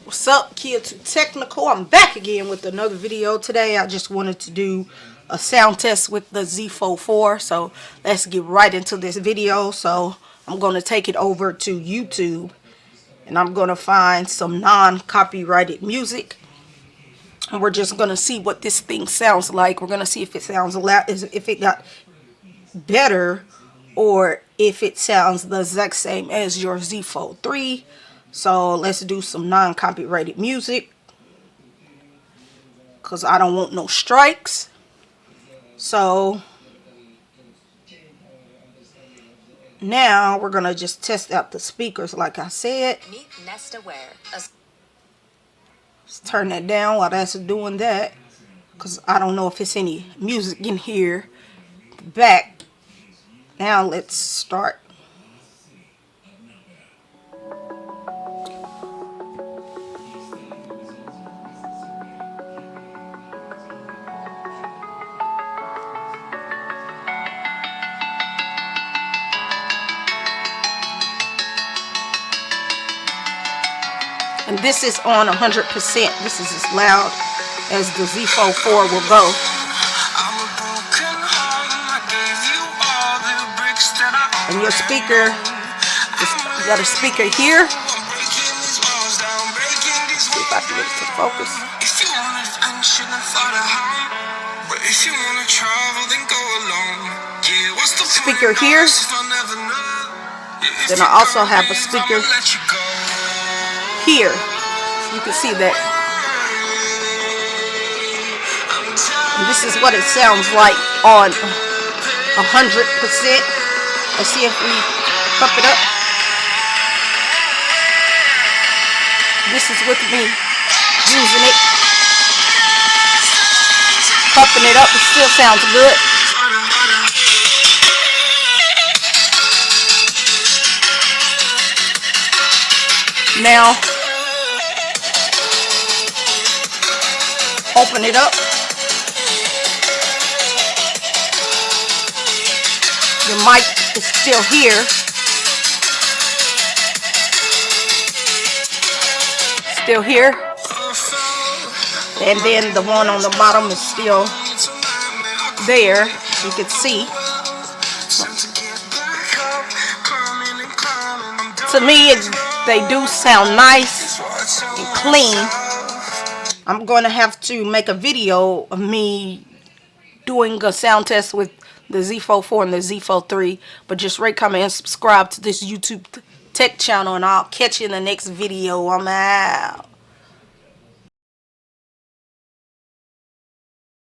What's up, kids? Technical. I'm back again with another video. Today I just wanted to do a sound test with the Zfold4. So let's get right into this video. So I'm going to take it over to YouTube and I'm going to find some non-copyrighted music. And we're just going to see what this thing sounds like. We're going to see if it sounds loud, if it got better, or if it sounds the exact same as your Zfold3. So let's do some non-copyrighted music, because I don't want no strikes. So now we're going to just test out the speakers like I said. Let's turn that down while that's doing that, because I don't know if it's any music in here. Back. Now let's start. And this is on 100%. This is as loud as the Zfold4 will go. And your speaker, you got a speaker here. See if I can get it to focus. Speaker here. Then I also have a speaker here. You can see that. And this is what it sounds like on 100%. Let's see if we pump it up. This is with me using it. Pumping it up, it still sounds good. Now, open it up. Your mic is still here. Still here. And then the one on the bottom is still there. You can see. To me, they do sound nice and clean. I'm going to have to make a video of me doing a sound test with the Zfold4 and the Zfold3. But just rate, comment, and subscribe to this YouTube tech channel, and I'll catch you in the next video. I'm out.